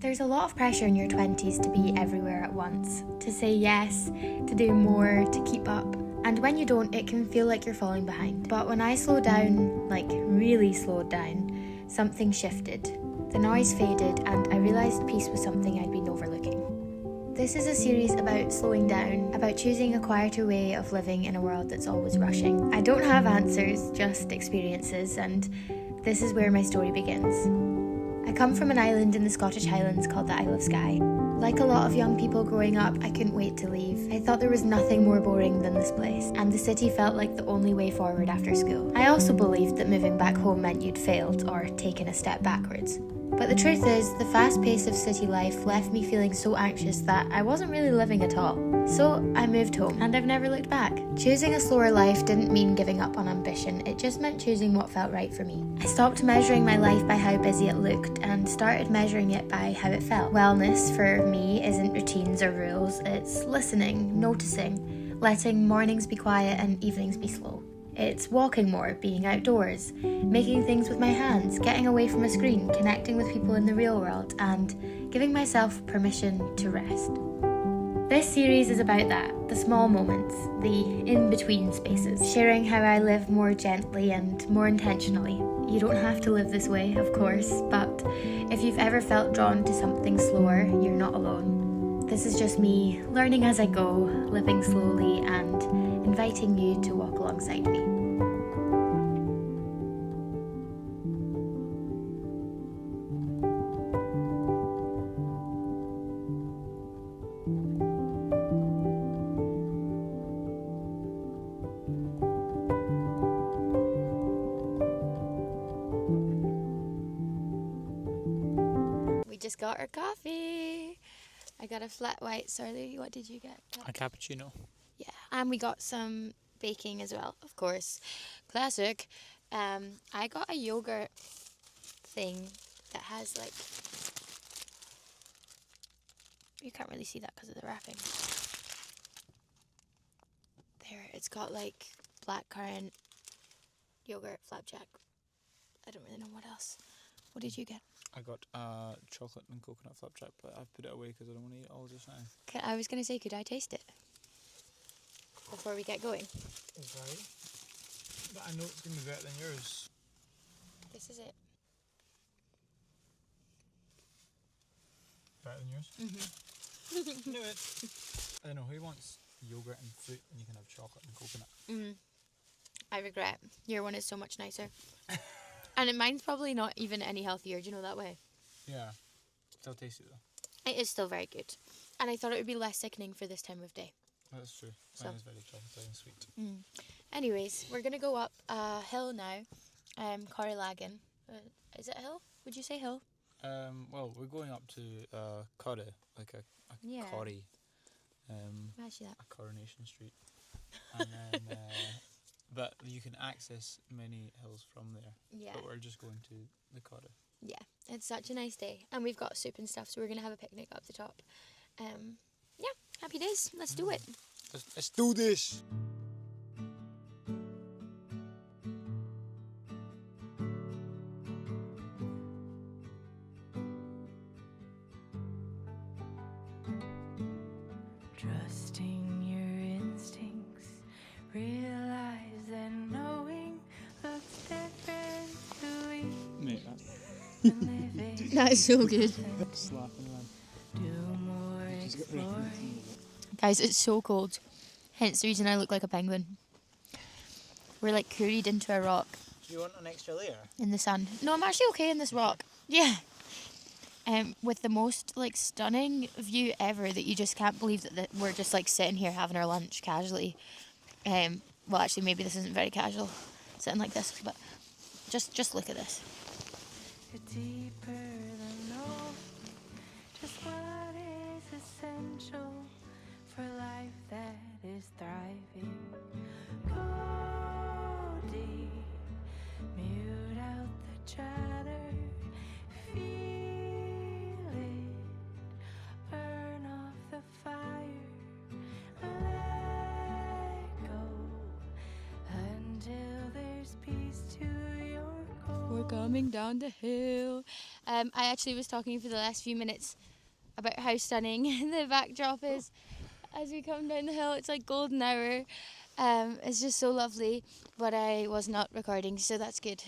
There's a lot of pressure in your 20s to be everywhere at once, to say yes, to do more, to keep up. And when you don't, it can feel like you're falling behind. But when I slowed down, like really slowed down, something shifted. The noise faded and I realised peace was something I'd been overlooking. This is a series about slowing down, about choosing a quieter way of living in a world that's always rushing. I don't have answers, just experiences, and this is where my story begins. I come from an island in the Scottish Highlands called the Isle of Skye. Like a lot of young people growing up, I couldn't wait to leave. I thought there was nothing more boring than this place, and the city felt like the only way forward after school. I also believed that moving back home meant you'd failed or taken a step backwards. But the truth is, the fast pace of city life left me feeling so anxious that I wasn't really living at all. So I moved home, and I've never looked back. Choosing a slower life didn't mean giving up on ambition, it just meant choosing what felt right for me. I stopped measuring my life by how busy it looked, and started measuring it by how it felt. Wellness, for me, isn't routines or rules, it's listening, noticing, letting mornings be quiet and evenings be slow. It's walking more, being outdoors, making things with my hands, getting away from a screen, connecting with people in the real world, and giving myself permission to rest. This series is about that, the small moments, the in-between spaces, sharing how I live more gently and more intentionally. You don't have to live this way, of course, but if you've ever felt drawn to something slower, you're not alone. This is just me, learning as I go, living slowly, and inviting you to walk alongside me. We just got our coffee. I got a flat white. Sorry, what did you get? A cappuccino. Yeah, and we got some baking as well, of course. Classic. I got a yogurt thing that has like... You can't really see that because of the wrapping. There, it's got like blackcurrant, yogurt, flapjack. I don't really know what else. What did you get? I got chocolate and coconut flapjack, but I've put it away because I don't want to eat it all just now. I was going to say, could I taste it before we get going? Okay. But I know it's going to be better than yours. This is it. Better than yours? Mm-hmm. Knew it. I don't know, who wants yogurt and fruit when you can have chocolate and coconut? I regret. Your one is so much nicer. And mine's probably not even any healthier, do you know that way? Yeah. Still tasty though. It is still very good. And I thought it would be less sickening for this time of day. That's true. So. Mine is very chocolatey and sweet. Anyways, we're going to go up a hill now. Corrylagan. Is it a hill? Would you say hill? Well, we're going up to Corrie, like a Corrie. Actually that. A Coronation Street. And then, but you can access many hills from there. Yeah. But we're just going to the Corrie. Yeah, it's such a nice day. And we've got soup and stuff, so we're going to have a picnic up the top. Yeah, happy days. Let's do it. Let's do this! Trusting your instincts, realize that knowing looks different to each Mate, and living. That is so good. slapping around. Do more exploring. Guys, it's so cold. Hence the reason I look like a penguin. We're like curried into a rock Do you want an extra layer? in the sun. No, I'm actually okay in this rock. Yeah. With the most like stunning view ever that you just can't believe that we're just like sitting here having our lunch casually. Well, actually, maybe this isn't very casual, sitting like this, but just look at this. You're deeper than knowing just what is essential for life that is thriving. Go deep, mute out the chatter, feel it, burn off the fire, let go until there's peace to your goal. coming down the hill. I actually was talking for the last few minutes about how stunning the backdrop is as we come down the hill. It's like golden hour. It's just so lovely, but I was not recording, so that's good.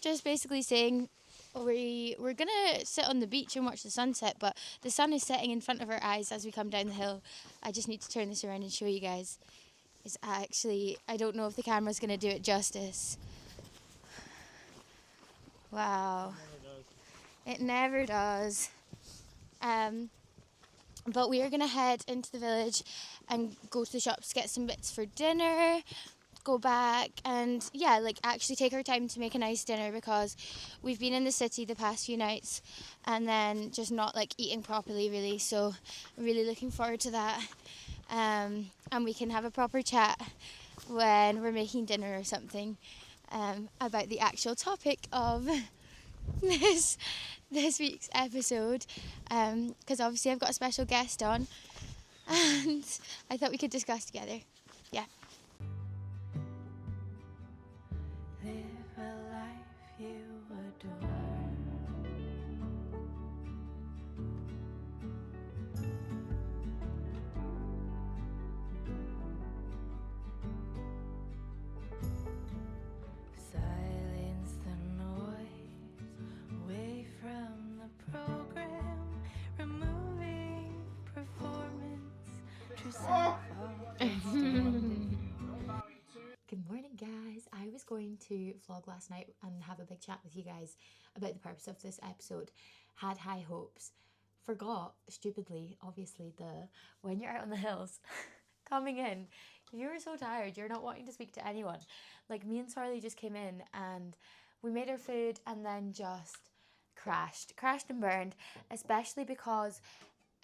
Just basically saying we're gonna sit on the beach and watch the sunset, but the sun is setting in front of our eyes as we come down the hill. I just need to turn this around and show you guys. It's actually, I don't know if the camera's gonna do it justice. Wow. It never does. But we are going to head into the village and go to the shops, get some bits for dinner, go back and, yeah, like actually take our time to make a nice dinner because we've been in the city the past few nights and then just not like eating properly really. So I'm really looking forward to that. And we can have a proper chat when we're making dinner or something about the actual topic of this week's episode, because obviously I've got a special guest on and I thought we could discuss together. Yeah. Live a life you adore. Silence the noise away from the program, removing performance, true self of Good morning, guys. I was going to vlog last night and have a big chat with you guys about the purpose of this episode. Had high hopes. Forgot, stupidly, obviously, when you're out on the hills, coming in, you're so tired, you're not wanting to speak to anyone. Like, me and Sarli just came in and we made our food and then just crashed and burned, especially because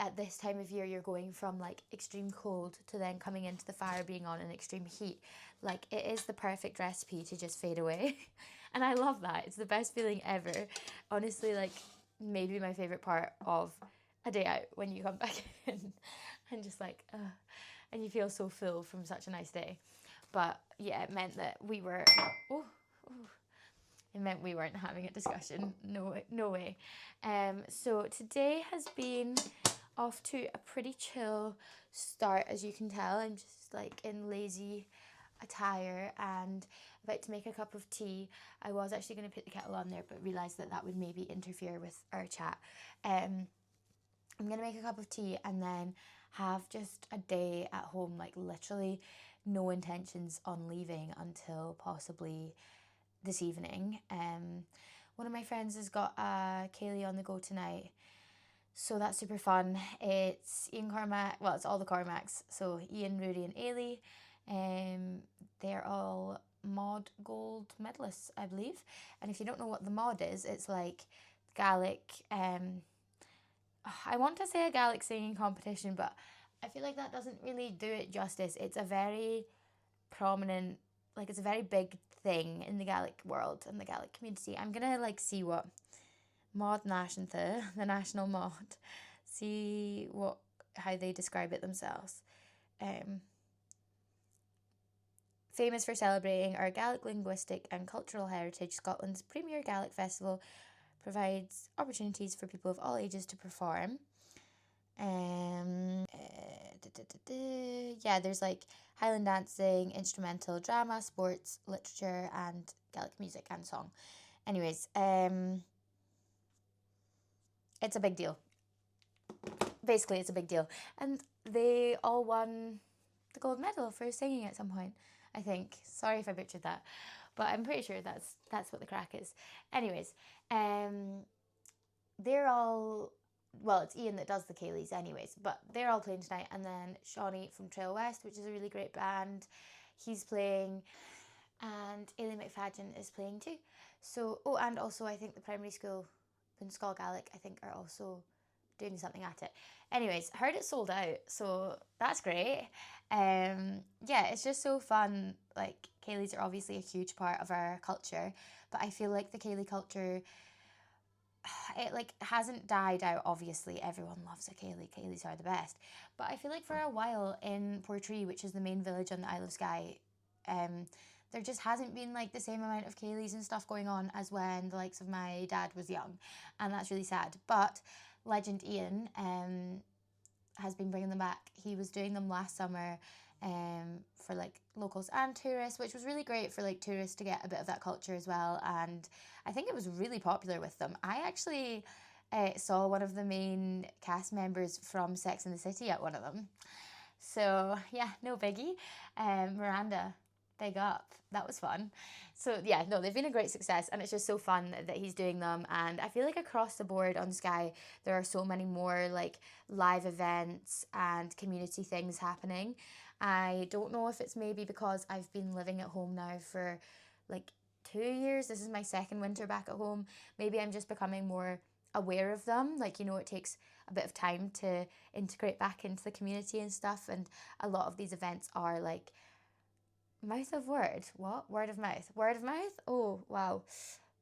at this time of year you're going from like extreme cold to then coming into the fire being on in extreme heat. Like, it is the perfect recipe to just fade away. And I love that. It's the best feeling ever. Honestly, like, maybe my favorite part of a day out, when you come back in and just like and you feel so full from such a nice day. But yeah, it meant that we were it meant we weren't having a discussion. No way. So today has been off to a pretty chill start, as you can tell. I'm just like in lazy attire and about to make a cup of tea. I was actually going to put the kettle on there, but realised that would maybe interfere with our chat. I'm going to make a cup of tea and then have just a day at home, like literally no intentions on leaving until possibly this evening. One of my friends has got a Kaylee on the go tonight, so that's super fun. It's Ian Cormac, well, it's all the Cormacs, so Ian, Rudy and Ailey. They're all mod gold medalists, I believe. And if you don't know what the mod is, it's like Gaelic, I want to say a Gaelic singing competition, but I feel like that doesn't really do it justice. It's a very prominent, like, it's a very big thing in the Gaelic world and the Gaelic community. I'm gonna like see what Mod Nashantha, the national mod, see how they describe it themselves. Famous for celebrating our Gaelic linguistic and cultural heritage, Scotland's premier Gaelic festival provides opportunities for people of all ages to perform. Yeah, there's like Highland dancing, instrumental drama, sports, literature, and Gaelic music and song. Anyways, it's a big deal. Basically, it's a big deal. And they all won the gold medal for singing at some point, I think. Sorry if I butchered that, but I'm pretty sure that's what the crack is. Anyways, they're all, well, it's Ian that does the Kayleys anyways, but they're all playing tonight. And then Shawnee from Trail West, which is a really great band, he's playing, and Ailey McFadden is playing too. So, and also I think the primary school in Skye Gaelic, I think, are also doing something at it. Anyways, heard it sold out, so that's great. Yeah, it's just so fun. Like, Kayleys are obviously a huge part of our culture, but I feel like the Kaylee culture, it like hasn't died out. Obviously, everyone loves a Kaylee. Kayleys are the best. But I feel like for a while in Portree, which is the main village on the Isle of Skye, there just hasn't been like the same amount of Kayleys and stuff going on as when the likes of my dad was young, and that's really sad. But legend Ian has been bringing them back. He was doing them last summer for like locals and tourists, which was really great for like tourists to get a bit of that culture as well, and I think it was really popular with them. I actually saw one of the main cast members from Sex and the City at one of them. So yeah, no biggie. Miranda, big up. That was fun. So yeah, no, they've been a great success, and it's just so fun that he's doing them. And I feel like across the board on Skye, there are so many more like live events and community things happening. I don't know if it's maybe because I've been living at home now for like 2 years. This is my second winter back at home. Maybe I'm just becoming more aware of them. Like, you know, it takes a bit of time to integrate back into the community and stuff, and a lot of these events are like mouth of word. What? Word of mouth. Word of mouth? Oh, wow.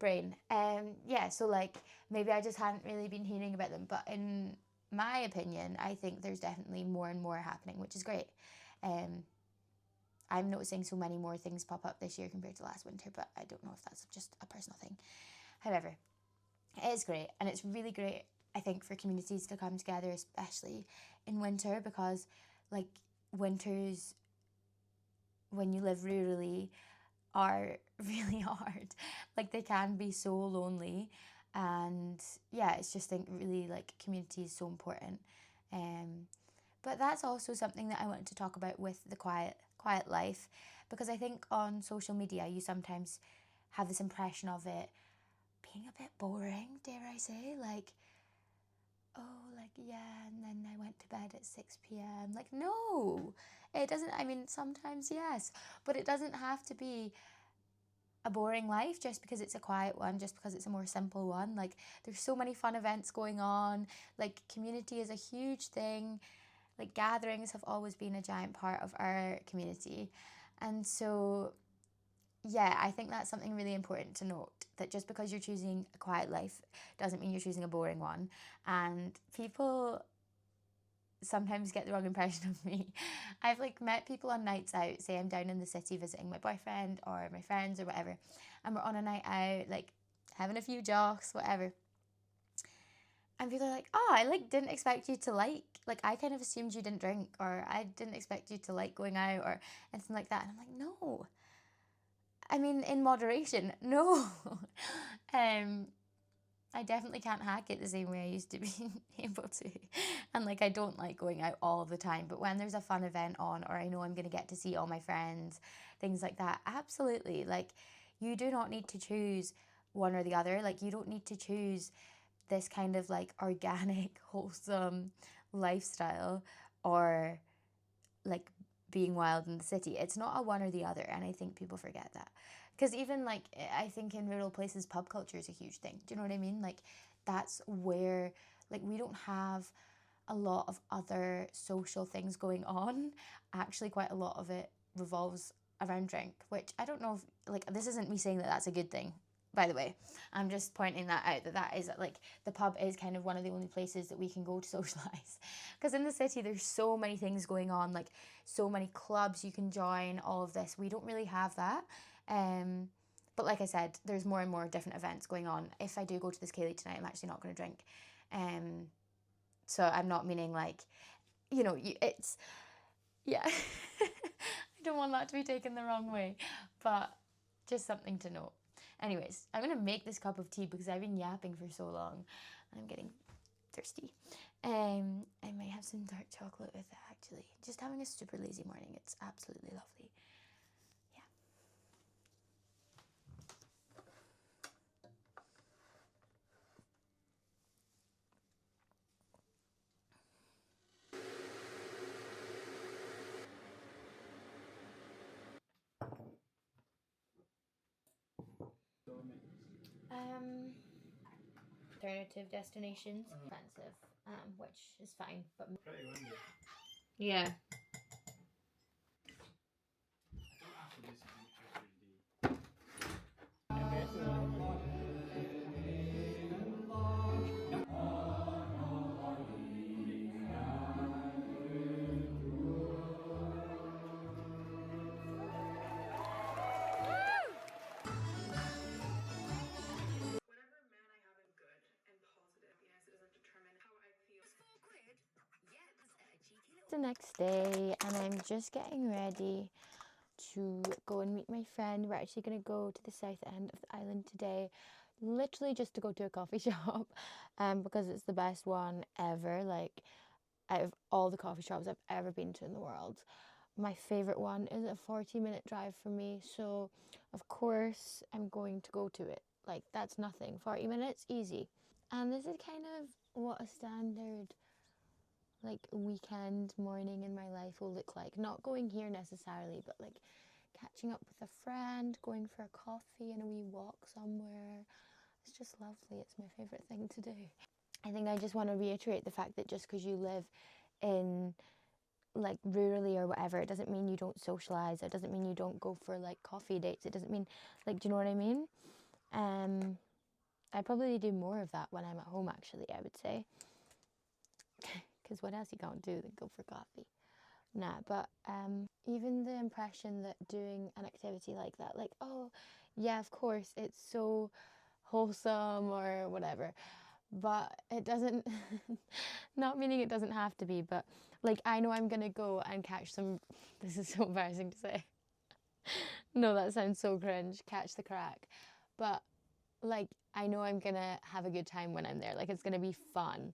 Brain. Yeah, so like maybe I just hadn't really been hearing about them, but in my opinion, I think there's definitely more and more happening, which is great. I'm noticing so many more things pop up this year compared to last winter, but I don't know if that's just a personal thing. However, it is great, and it's really great, I think, for communities to come together, especially in winter, because like winters, when you live rurally, are really hard. Like they can be so lonely, and yeah, it's just think really like community is so important. But that's also something that I wanted to talk about with the quiet life, because I think on social media you sometimes have this impression of it being a bit boring, dare I say, like, oh, like, yeah, and then I went to bed at 6 p.m. Like, no, it doesn't. I mean, sometimes yes, but it doesn't have to be a boring life just because it's a quiet one, just because it's a more simple one. Like, there's so many fun events going on. Like, community is a huge thing. Like, gatherings have always been a giant part of our community. And so, yeah, I think that's something really important to note, that just because you're choosing a quiet life doesn't mean you're choosing a boring one. And people sometimes get the wrong impression of me. I've like met people on nights out, say I'm down in the city visiting my boyfriend or my friends or whatever, and we're on a night out, like having a few jocks, whatever. And people are like, oh, I like didn't expect you to like I kind of assumed you didn't drink, or I didn't expect you to like going out or anything like that. And I'm like, no. I mean, in moderation, no. I definitely can't hack it the same way I used to be able to. And like, I don't like going out all of the time, but when there's a fun event on, or I know I'm going to get to see all my friends, things like that, absolutely. Like, you do not need to choose one or the other. Like, you don't need to choose this kind of like organic, wholesome lifestyle or like being wild in the city. It's not a one or the other, and I think people forget that. Because even like, I think in rural places, pub culture is a huge thing. Do you know what I mean? Like, that's where, like, we don't have a lot of other social things going on. Actually, quite a lot of it revolves around drink, which I don't know if, like, this isn't me saying that that's a good thing, by the way. I'm just pointing that out, that is, like, the pub is kind of one of the only places that we can go to socialise. Because in the city, there's so many things going on, like, so many clubs you can join, all of this. We don't really have that. But like I said, there's more and more different events going on. If I do go to this Kaylee tonight, I'm actually not going to drink. So I'm not meaning, like, you know, it's, yeah. I don't want that to be taken the wrong way. But just something to note. Anyways, I'm going to make this cup of tea because I've been yapping for so long. I'm getting thirsty. I might have some dark chocolate with it, actually. Just having a super lazy morning. It's absolutely lovely. Yeah. Alternative destinations, expensive, which is fine, but Pretty windy. yeah. The next day, and I'm just getting ready to go and meet my friend. We're actually going to go to the south end of the island today, literally just to go to a coffee shop, because it's the best one ever. Like, out of all the coffee shops I've ever been to in the world, my favourite one is a 40-minute drive from me, so of course I'm going to go to it. Like, that's nothing. 40 minutes, easy. And this is kind of what a standard like weekend morning in my life will look like. Not going here necessarily, but like catching up with a friend, going for a coffee and a wee walk somewhere. It's just lovely. It's my favourite thing to do. I think I just want to reiterate the fact that just because you live in like rurally or whatever, it doesn't mean you don't socialise. It doesn't mean you don't go for like coffee dates. It doesn't mean, like, do you know what I mean? I probably do more of that when I'm at home, actually, I would say. Because what else you can't do than go for coffee? Nah, but even the impression that doing an activity like that, like, oh, yeah, of course, it's so wholesome or whatever, but it doesn't, not meaning it doesn't have to be, but like, I know I'm going to go and catch some, this is so embarrassing to say. No, that sounds so cringe, catch the crack. But like, I know I'm going to have a good time when I'm there. Like, it's going to be fun.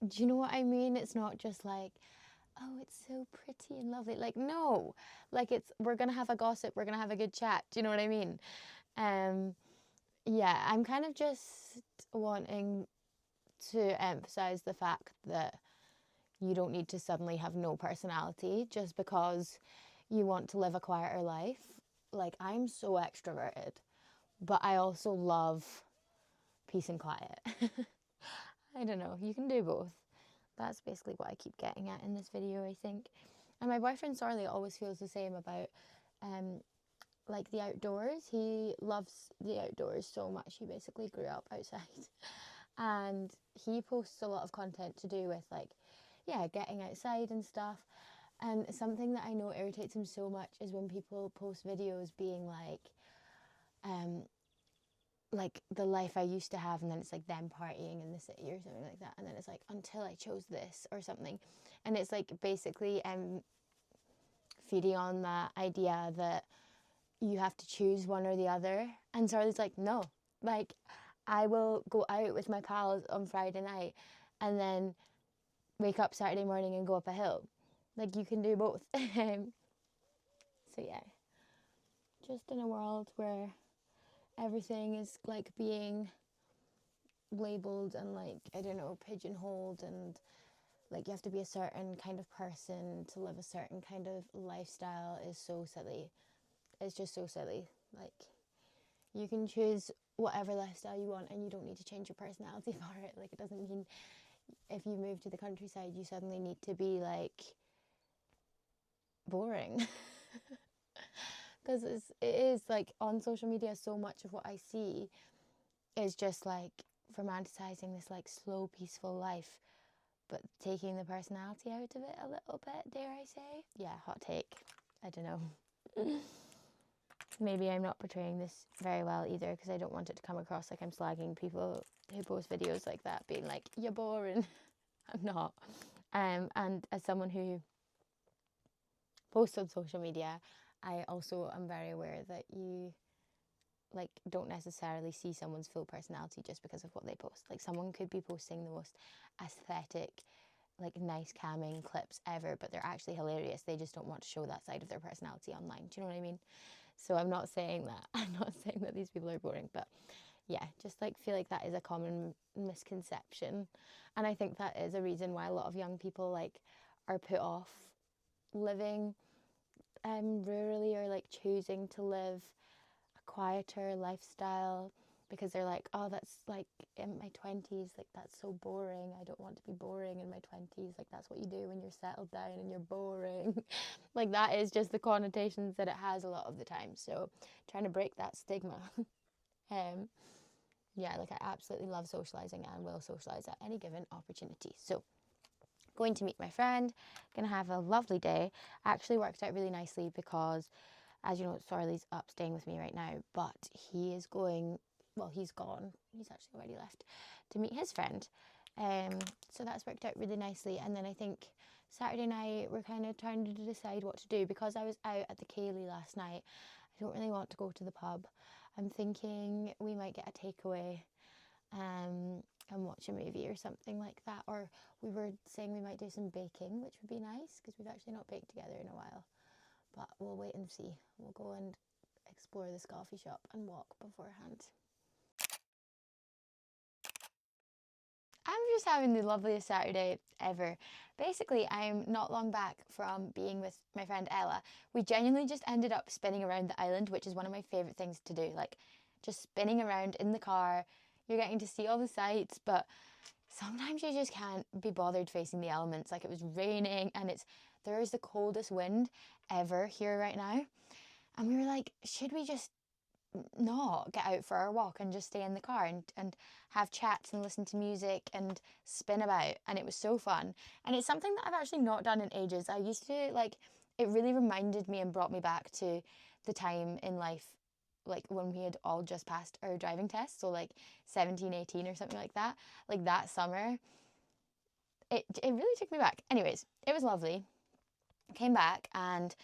Do you know what I mean? It's not just like, oh, it's so pretty and lovely. Like, no, like we're going to have a gossip. We're going to have a good chat. Do you know what I mean? Yeah, I'm kind of just wanting to emphasize the fact that you don't need to suddenly have no personality just because you want to live a quieter life. Like, I'm so extroverted, but I also love peace and quiet. I don't know, you can do both. That's basically what I keep getting at in this video, I think. And my boyfriend Sorley always feels the same about like the outdoors. He loves the outdoors so much. He basically grew up outside. And he posts a lot of content to do with like, yeah, getting outside and stuff. And something that I know irritates him so much is when people post videos being like the life I used to have, and then it's like them partying in the city or something like that, and then it's like until I chose this or something, and it's like basically feeding on that idea that you have to choose one or the other. And Charlie's like, no, like I will go out with my pals on Friday night and then wake up Saturday morning and go up a hill. Like, you can do both. So yeah, just in a world where everything is like being labeled and like, I don't know, pigeonholed, and like you have to be a certain kind of person to live a certain kind of lifestyle is so silly. It's just so silly. Like, you can choose whatever lifestyle you want and you don't need to change your personality for it. Like, it doesn't mean if you move to the countryside you suddenly need to be like boring. Because it is like on social media, so much of what I see is just like romanticizing this like slow, peaceful life, but taking the personality out of it a little bit, dare I say. Yeah, hot take. I don't know. Maybe I'm not portraying this very well either, because I don't want it to come across like I'm slagging people who post videos like that, being like, you're boring. I'm not. And as someone who posts on social media, I also am very aware that you like don't necessarily see someone's full personality just because of what they post. Like, someone could be posting the most aesthetic, like nice camming clips ever, but they're actually hilarious. They just don't want to show that side of their personality online. Do you know what I mean? So I'm not saying that. I'm not saying that these people are boring, but yeah, just like feel like that is a common misconception. And I think that is a reason why a lot of young people like are put off living rurally, or like choosing to live a quieter lifestyle, because they're like, oh, that's like in my 20s, like that's so boring. I don't want to be boring in my 20s. Like, that's what you do when you're settled down and you're boring. Like, that is just the connotations that it has a lot of the time. So trying to break that stigma. Yeah, like I absolutely love socializing and will socialize at any given opportunity. So going to meet my friend, gonna have a lovely day. Actually worked out really nicely because, as you know, Sorley's up staying with me right now, but he is going, well, he's gone, he's actually already left, to meet his friend So that's worked out really nicely. And then I think Saturday night we're kind of trying to decide what to do, because I was out at the Ceilidh last night. I don't really want to go to the pub. I'm thinking we might get a takeaway and watch a movie or something like that. Or we were saying we might do some baking, which would be nice because we've actually not baked together in a while. But we'll wait and see. We'll go and explore this coffee shop and walk beforehand. I'm just having the loveliest Saturday ever. Basically, I'm not long back from being with my friend Ella. We genuinely just ended up spinning around the island, which is one of my favourite things to do. Like, just spinning around in the car. You're getting to see all the sights, but sometimes you just can't be bothered facing the elements. Like, it was raining and there is the coldest wind ever here right now. And we were like, should we just not get out for our walk and just stay in the car and have chats and listen to music and spin about? And it was so fun. And it's something that I've actually not done in ages. I used to, like, it really reminded me and brought me back to the time in life, like when we had all just passed our driving test, so like 17, 18 or something like that. Like that summer, it really took me back. Anyways, it was lovely. Came back and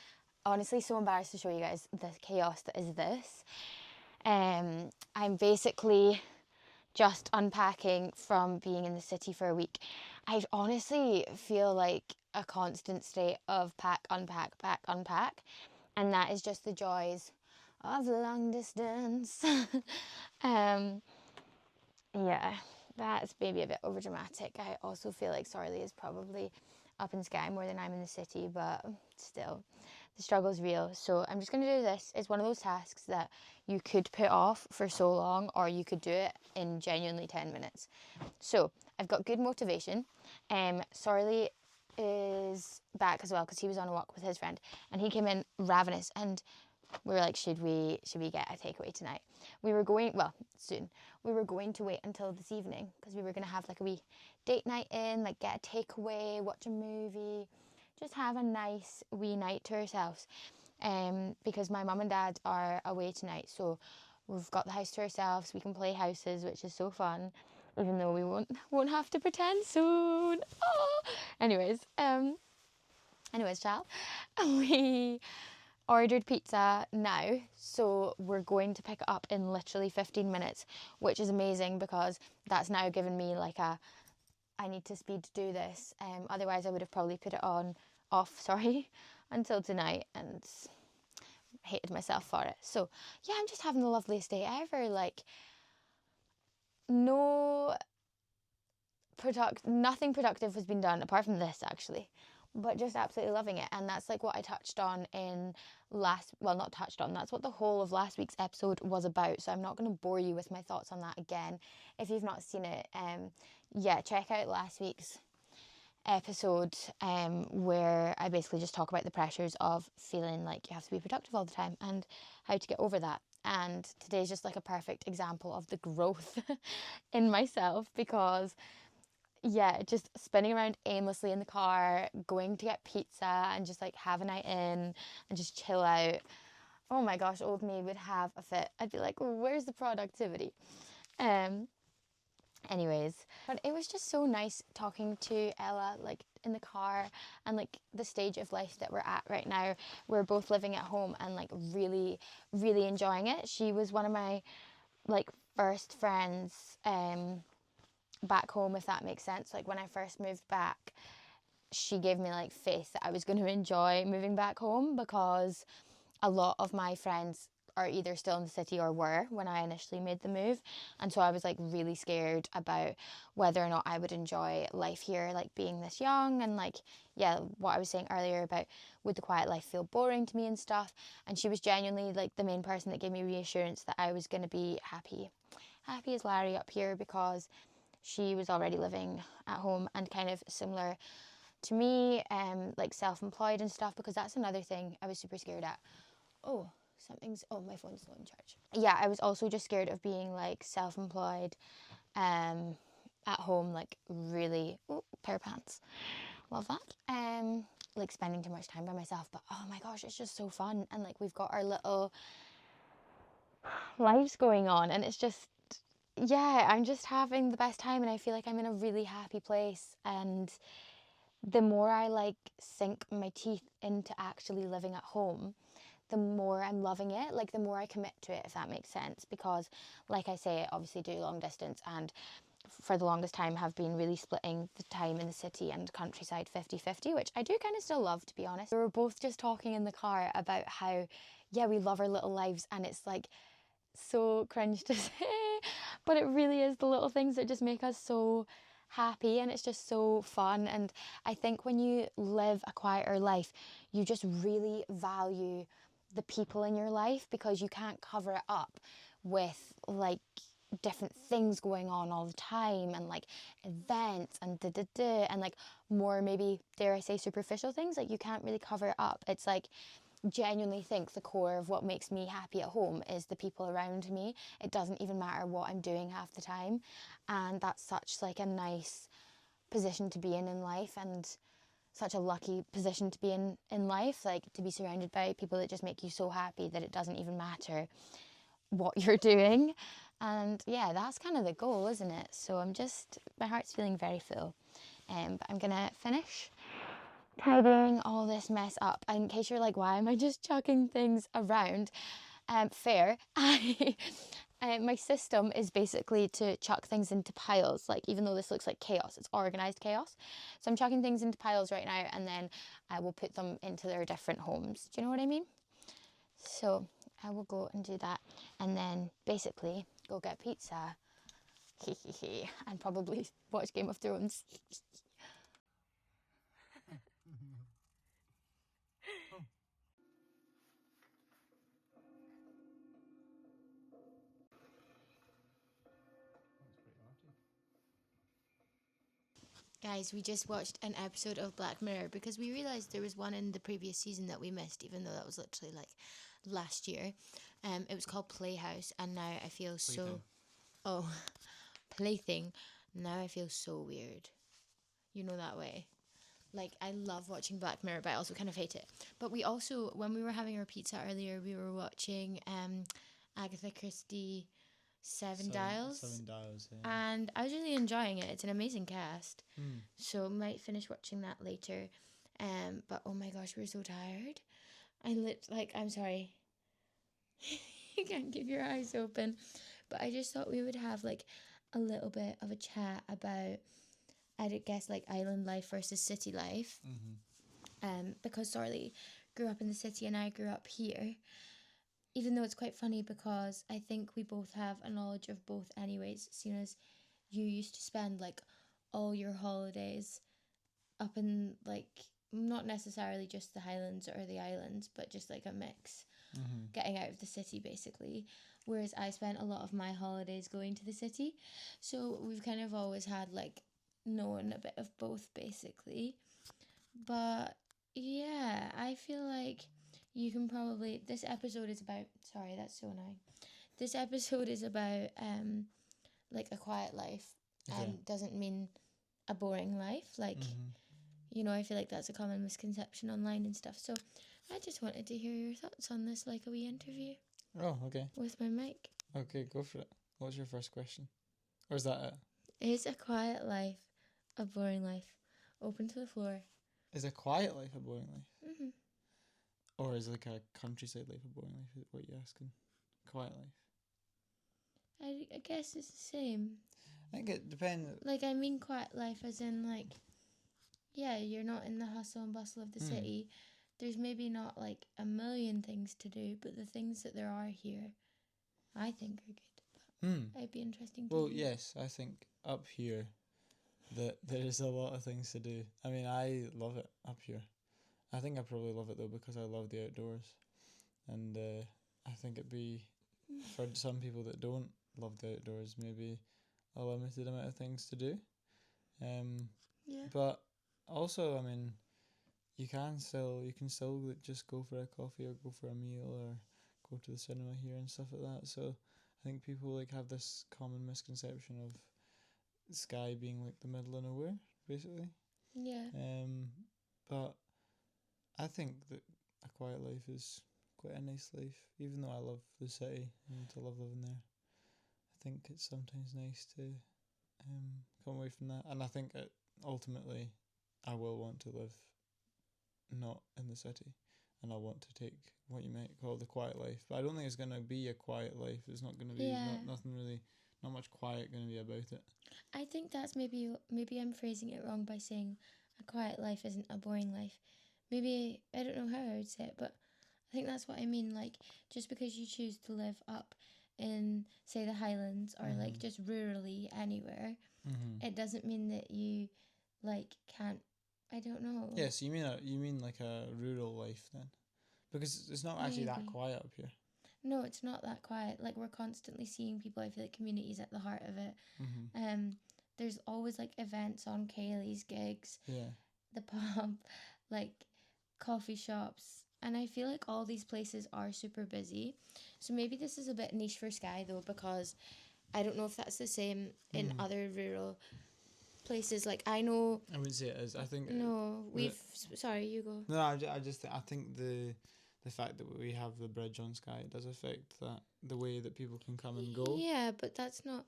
honestly so embarrassed to show you guys the chaos that is this. I'm basically just unpacking from being in the city for a week. I honestly feel like a constant state of pack, unpack, and that is just the joys of long distance. Yeah, that's maybe a bit overdramatic. I also feel like Sorley is probably up in Skye more than I'm in the city, but still, the struggle is real. So I'm just going to do this. It's one of those tasks that you could put off for so long, or you could do it in genuinely 10 minutes. So I've got good motivation. Sorley is back as well because he was on a walk with his friend and he came in ravenous, and we were like, should we get a takeaway tonight? We were going, well, soon. We were going to wait until this evening because we were going to have like a wee date night in, like get a takeaway, watch a movie, just have a nice wee night to ourselves. Because my mum and dad are away tonight, so we've got the house to ourselves. We can play houses, which is so fun, even though we won't have to pretend soon. Oh! Anyways, child, we ordered pizza now, so we're going to pick it up in literally 15 minutes, which is amazing because that's now given me like I need to speed to do this. Otherwise I would have probably put it off until tonight and hated myself for it. So yeah, I'm just having the loveliest day ever. Like, nothing productive has been done apart from this actually, but just absolutely loving it. And that's like what I touched on in that's what the whole of last week's episode was about, so I'm not going to bore you with my thoughts on that again. If you've not seen it, check out last week's episode, where I basically just talk about the pressures of feeling like you have to be productive all the time and how to get over that. And today's just like a perfect example of the growth in myself, because just spinning around aimlessly in the car, going to get pizza and just like have a night in and just chill out. Oh my gosh, old me would have a fit. I'd be like, where's the productivity? Anyways, but it was just so nice talking to Ella, like in the car, and like the stage of life that we're at right now. We're both living at home and like really, really enjoying it. She was one of my like first friends back home, if that makes sense. Like when I first moved back, she gave me like faith that I was going to enjoy moving back home, because a lot of my friends are either still in the city or were when I initially made the move. And so I was like really scared about whether or not I would enjoy life here, like being this young, and like, yeah, what I was saying earlier about would the quiet life feel boring to me and stuff. And she was genuinely like the main person that gave me reassurance that I was going to be happy as Larry up here, because she was already living at home and kind of similar to me, like self-employed and stuff, because that's another thing I was super scared at. My phone's low in charge. Yeah, I was also just scared of being like self-employed at home, like really, pair of pants, love that. Like spending too much time by myself, but oh my gosh, it's just so fun. And like we've got our little lives going on, and it's just yeah, I'm just having the best time, and I feel like I'm in a really happy place. And the more I like sink my teeth into actually living at home, the more I'm loving it, like the more I commit to it, if that makes sense. Because like I say, I obviously do long distance, and for the longest time have been really splitting the time in the city and countryside 50-50, which I do kind of still love, to be honest. We were both just talking in the car about how, yeah, we love our little lives, and it's like so cringe to say, but it really is the little things that just make us so happy, and it's just so fun. And I think when you live a quieter life, you just really value the people in your life, because you can't cover it up with like different things going on all the time, and like events and and like more, maybe dare I say, superficial things. Like you can't really cover it up. It's like, genuinely think the core of what makes me happy at home is the people around me. It doesn't even matter what I'm doing half the time, and that's such like a nice position to be in life, and such a lucky position to be in life, like to be surrounded by people that just make you so happy that it doesn't even matter what you're doing. And yeah, that's kind of the goal, isn't it? So my heart's feeling very full. But I'm gonna finish tidying all this mess up. In case you're like, why am I just chucking things around? Fair. My system is basically to chuck things into piles. Like, even though this looks like chaos, it's organized chaos. So I'm chucking things into piles right now, and then I will put them into their different homes. Do you know what I mean? So I will go and do that, and then basically go get pizza. And probably watch Game of Thrones. Guys, we just watched an episode of Black Mirror because we realised there was one in the previous season that we missed, even though that was literally like last year. It was called Playhouse, and now I feel so... Oh, Plaything. Now I feel so weird. You know that way. Like, I love watching Black Mirror, but I also kind of hate it. But we also, when we were having our pizza earlier, we were watching Agatha Christie Seven Dials. Seven Dials, yeah. And I was really enjoying it. It's an amazing cast. So might finish watching that later. But oh my gosh, we're so tired. I'm sorry. You can't keep your eyes open. But I just thought we would have like a little bit of a chat about, I'd guess, like island life versus city life. Because Sorley grew up in the city and I grew up here. Even though it's quite funny because I think we both have a knowledge of both anyways, seeing as you used to spend like all your holidays up in like, not necessarily just the Highlands or the islands, but just like a mix, getting out of the city basically. Whereas I spent a lot of my holidays going to the city. So we've kind of always had like known a bit of both basically. But yeah, I feel like you can probably, this episode is about, sorry, that's so annoying. This episode is about like a quiet life, and doesn't mean a boring life. Like, you know, I feel like that's a common misconception online and stuff. So I just wanted to hear your thoughts on this, like a wee interview. Oh, okay. With my mic. Okay, go for it. What's your first question? Or is that it? Is a quiet life a boring life? Open to the floor. Is a quiet life a boring life? Mm-hmm. Or is like a countryside life a boring life? Is what you're asking? Quiet life. I guess it's the same. I think it depends. Like, I mean quiet life as in, like, yeah, you're not in the hustle and bustle of the city. There's maybe not, like, a million things to do, but the things that there are here, I think are good. But it'd be interesting to hear. Yes, I think up here that there is a lot of things to do. I mean, I love it up here. I think I probably love it, though, because I love the outdoors. And I think it'd be, for some people that don't love the outdoors, maybe a limited amount of things to do. Yeah. But also, I mean, you can still just go for a coffee or go for a meal or go to the cinema here and stuff like that. So I think people like have this common misconception of Skye being like the middle of nowhere, basically. Yeah. But I think that a quiet life is quite a nice life, even though I love the city and I love living there. I think it's sometimes nice to come away from that. And I think that ultimately I will want to live not in the city, and I want to take what you might call the quiet life. But I don't think it's going to be a quiet life. It's not going to be nothing really, not much quiet going to be about it. I think that's maybe I'm phrasing it wrong by saying a quiet life isn't a boring life. Maybe I don't know how I would say it, but I think that's what I mean. Like, just because you choose to live up in, say, the Highlands or like just rurally anywhere, it doesn't mean that you like can't. I don't know. Yeah, so you mean like a rural life then, because it's not actually that Maybe. quiet up here. No, it's not that quiet. Like, we're constantly seeing people. I feel like community's at the heart of it. There's always like events on Kaylee's gigs, Yeah. the pub, like coffee shops, and I feel like all these places are super busy. So maybe this is a bit niche for Skye though, because I don't know if that's the same in other rural places. Like, I know. I wouldn't say it is. I think No, sorry, you go. No, I think the fact that we have the bridge on Skye does affect that, the way that people can come and go. Yeah, but that's not,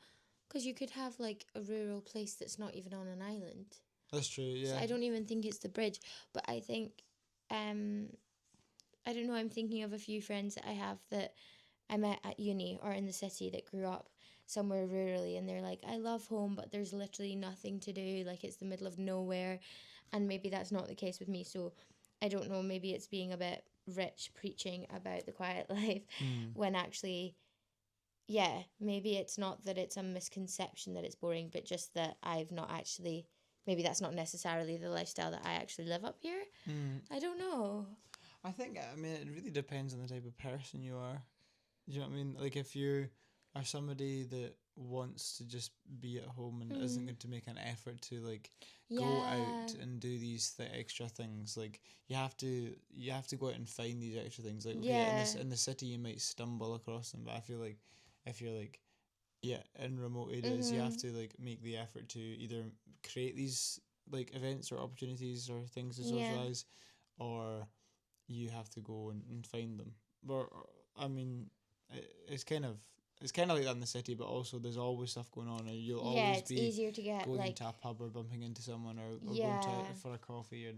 because you could have like a rural place that's not even on an island. That's true. Yeah. So I don't even think it's the bridge, but I think, I don't know. I'm thinking of a few friends that I have that I met at uni or in the city that grew up somewhere rurally, and they're like, I love home, but there's literally nothing to do. Like, it's the middle of nowhere, and maybe that's not the case with me. So I don't know. Maybe it's being a bit rich preaching about the quiet life when actually, yeah, maybe it's not that it's a misconception that it's boring, but just that I've not actually. Maybe that's not necessarily the lifestyle that I actually live up here. I don't know. I think, I mean, it really depends on the type of person you are. Do you know what I mean? Like, if you are somebody that wants to just be at home and isn't going to make an effort to like go out and do these extra things, like you have to go out and find these extra things. Like, okay, in the city you might stumble across them, but I feel like if you're like in remote areas, you have to like make the effort to either create these like events or opportunities or things to socialize, or you have to go and find them. Or I mean, it's kind of like that in the city, but also there's always stuff going on, and you'll always it's be easier to get going like into a pub or bumping into someone or going to for a coffee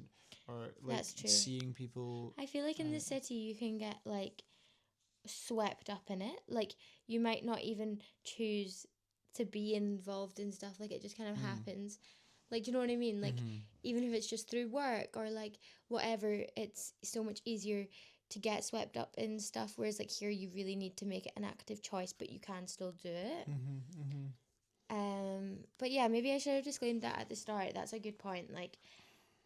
or like That's true. seeing people. I feel like in the city you can get like swept up in it. Like, you might not even choose to be involved in stuff. Like, it just kind of happens. Like, do you know what I mean? Like, even if it's just through work or like whatever, it's so much easier to get swept up in stuff. Whereas like here, you really need to make it an active choice, but you can still do it. But yeah, maybe I should have disclaimed that at the start. That's a good point. Like,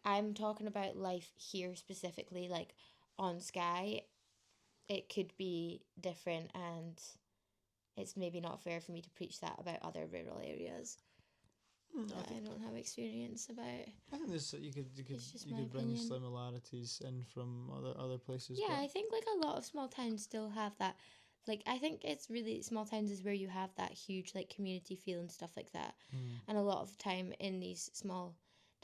I'm talking about life here specifically, like on Skye. It could be different, and it's maybe not fair for me to preach that about other rural areas that I don't have experience about. I think there's you could bring opinion. similarities in from other places. Yeah, but I think like a lot of small towns still have that. Like, I think it's really small towns is where you have that huge like community feel and stuff like that. And a lot of the time in these small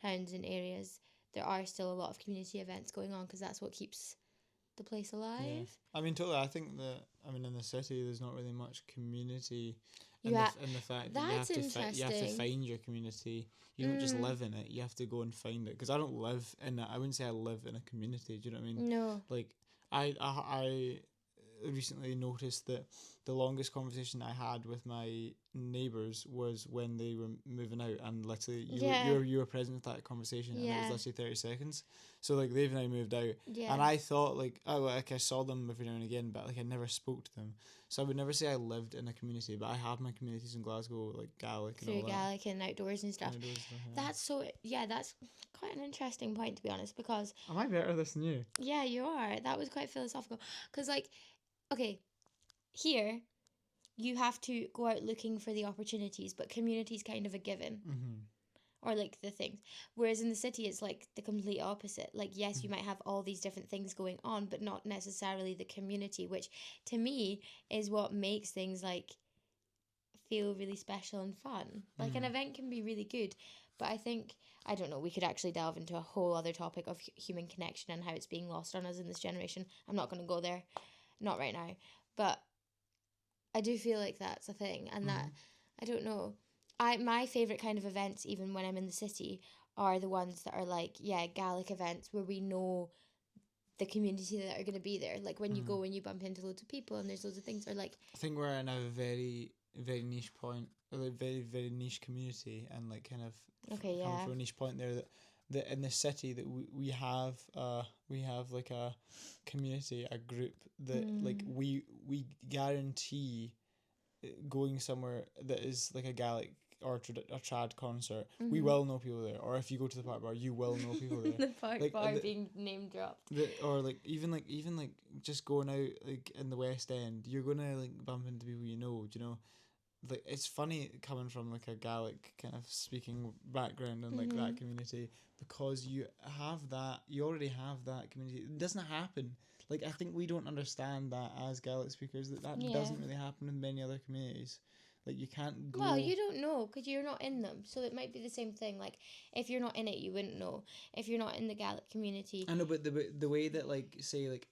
towns and areas, there are still a lot of community events going on, because that's what keeps the place alive. Yeah. I mean, totally. I think that in the city, there's not really much community. In the fact that you have to find your community. You don't just live in it. You have to go and find it. Because I don't live in it. I wouldn't say I live in a community. Do you know what I mean? No. Like, I recently noticed that the longest conversation I had with my neighbours was when they were moving out, and literally you were present at that conversation, and it was literally 30 seconds. So like they've now moved out, and I thought like I saw them every now and again, but like I never spoke to them. So I would never say I lived in a community, but I have my communities in Glasgow, like Gaelic and all that. Through Gaelic and outdoors and stuff. That's that's quite an interesting point, to be honest, because am I better at this than you? Yeah, you are. That was quite philosophical, because like, okay, here you have to go out looking for the opportunities, but community's kind of a given. Or like the things. Whereas in the city, it's like the complete opposite. Like, yes, you might have all these different things going on, but not necessarily the community, which to me is what makes things like feel really special and fun. Like, an event can be really good, but I think, I don't know, we could actually delve into a whole other topic of human connection and how it's being lost on us in this generation. I'm not going to go there, not right now, but I do feel like that's a thing, and that, I don't know, my favourite kind of events, even when I'm in the city, are the ones that are like, Gaelic events where we know the community that are going to be there. Like when you go and you bump into loads of people and there's loads of things, or like... I think we're in a very, very niche point, a very, very niche community, and like kind of coming from a niche point there, that in the city that we have like a community, a group that like we guarantee going somewhere that is like a Gaelic or a trad concert, we will know people there. Or if you go to the park bar, you will know people there. The park bar being name dropped. Or like even just going out like in the West End, you're gonna like bump into people you know. Do you know? Like it's funny coming from like a Gaelic kind of speaking background and like that community, because you already have that community. It doesn't happen. Like I think we don't understand that as Gaelic speakers, that doesn't really happen in many other communities. Like you can't go... Well, you don't know because you're not in them. So it might be the same thing. Like if you're not in it, you wouldn't know. If you're not in the Gaelic community... I know, but the way that like say like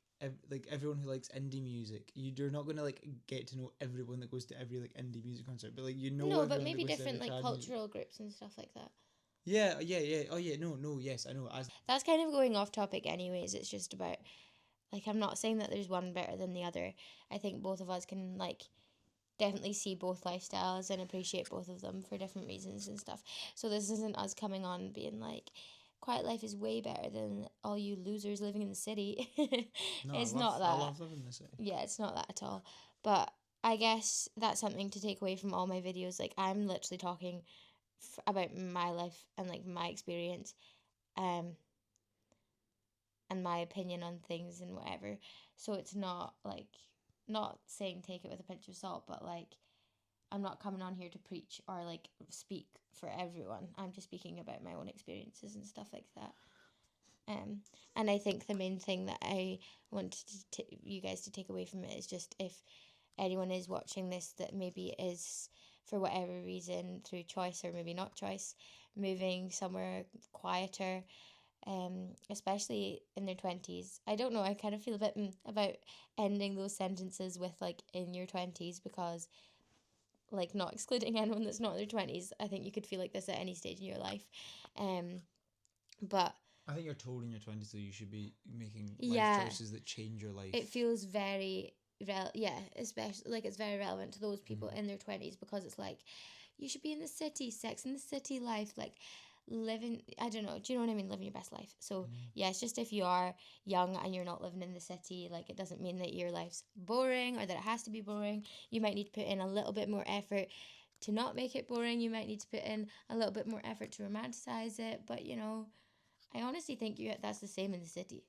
everyone who likes indie music, you're not going to like get to know everyone that goes to every like indie music concert, but like no, but maybe different like cultural groups and stuff like that. Yeah. Oh yeah, no, yes, I know. That's kind of going off topic anyways. It's just about, like, I'm not saying that there's one better than the other. I think both of us can like definitely see both lifestyles and appreciate both of them for different reasons and stuff. So this isn't us coming on being like, quiet life is way better than all you losers living in the city. No, it's not that. I love living in the city. Yeah, it's not that at all. But I guess that's something to take away from all my videos. Like, I'm literally talking about my life and like my experience, and my opinion on things and whatever. So it's not like, not saying take it with a pinch of salt, but like, I'm not coming on here to preach or like speak for everyone. I'm just speaking about my own experiences and stuff like that. And I think the main thing that I want you guys to take away from it is just, if anyone is watching this that maybe is, for whatever reason, through choice or maybe not choice, moving somewhere quieter, especially in their 20s. I don't know, I kind of feel a bit about ending those sentences with like in your 20s, because like, not excluding anyone that's not in their 20s, I think you could feel like this at any stage in your life. But I think you're told in your 20s that you should be making life choices that change your life. It feels very especially like it's very relevant to those people in their 20s, because it's like, you should be in the city, Sex in the City life, like living, I don't know, do you know what I mean, living your best life. So yeah, it's just, if you are young and you're not living in the city, like, it doesn't mean that your life's boring or that it has to be boring. You might need to put in a little bit more effort to not make it boring. You might need to put in a little bit more effort to romanticize it, but you know, I honestly think that's the same in the city.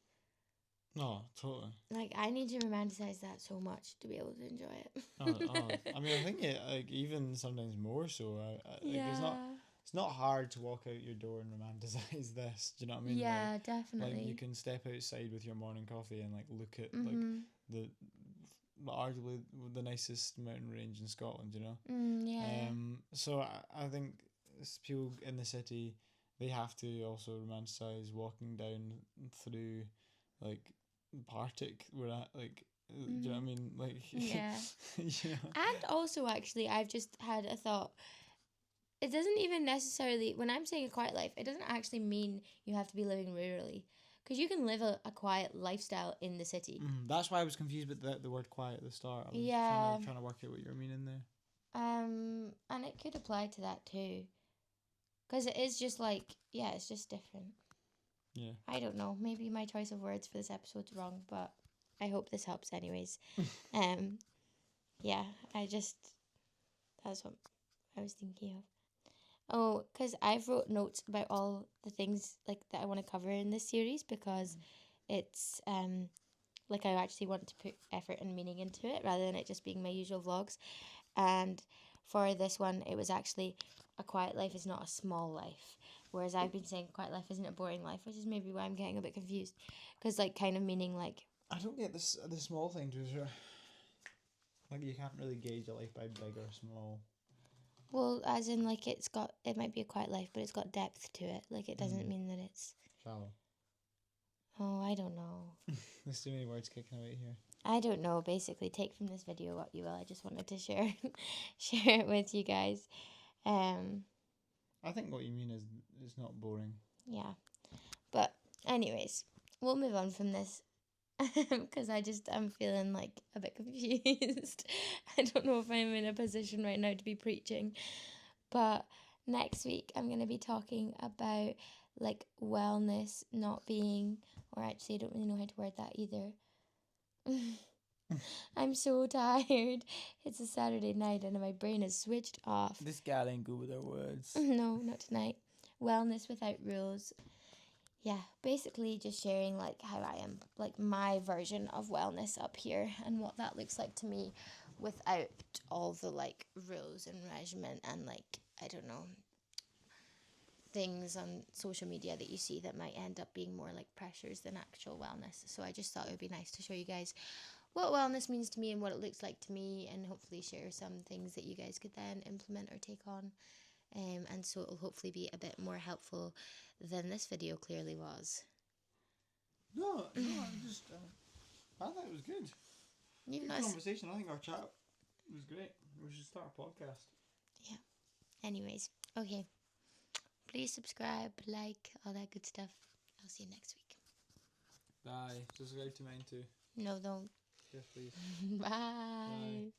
No, totally. Like, I need to romanticize that so much to be able to enjoy it. I mean, I think it, like, even sometimes more so. It's not hard to walk out your door and romanticize this. Do you know what I mean? Yeah, like, definitely. Like, you can step outside with your morning coffee and like look at like the arguably the nicest mountain range in Scotland. You know. So I think people in the city, they have to also romanticize walking down through like Partick, where like, do you know what I mean? Like, yeah. You know? And also, actually, I've just had a thought. It doesn't even necessarily, when I'm saying a quiet life, it doesn't actually mean you have to be living rurally, because you can live a quiet lifestyle in the city. That's why I was confused with the word quiet at the start. I was trying to work out what you were meaning there. And it could apply to that too, because it is just like, yeah, it's just different. Yeah. I don't know. Maybe my choice of words for this episode's wrong, but I hope this helps anyways. Yeah, that's what I was thinking of. Oh, because I've wrote notes about all the things like that I want to cover in this series, because it's like, I actually want to put effort and meaning into it rather than it just being my usual vlogs. And for this one, it was actually, a quiet life is not a small life. Whereas I've been saying quiet life isn't a boring life, which is maybe why I'm getting a bit confused. Because, like, kind of meaning, like... I don't get this the small thing too, sure. Like, you can't really gauge a life by big or small. Well, as in, like, it might be a quiet life, but it's got depth to it. Like, it doesn't mean that it's... Shallow. Oh, I don't know. There's too many words kicking about here. I don't know, basically take from this video what you will. I just wanted to share it with you guys. I think what you mean is it's not boring. Yeah. But anyways, we'll move on from this because I'm feeling like a bit confused. I don't know if I'm in a position right now to be preaching. But next week I'm going to be talking about like wellness not being, or actually I don't really know how to word that either. I'm so tired. It's a Saturday night and my brain is switched off. This gal ain't good with her words. No, not tonight. Wellness without rules. Yeah, basically just sharing like how I am, like my version of wellness up here and what that looks like to me without all the like rules and regimen and like, I don't know, things on social media that you see that might end up being more like pressures than actual wellness. So I just thought it would be nice to show you guys what wellness means to me and what it looks like to me, and hopefully share some things that you guys could then implement or take on. And so it'll hopefully be a bit more helpful than this video clearly was. No, I'm just. I thought it was good. You've Good not. conversation. I think our chat was great. We should start a podcast. Yeah. Anyways, okay. Please subscribe, like, all that good stuff. I'll see you next week. Bye. Subscribe to mine too. No, don't. Yes, please. Bye. Bye.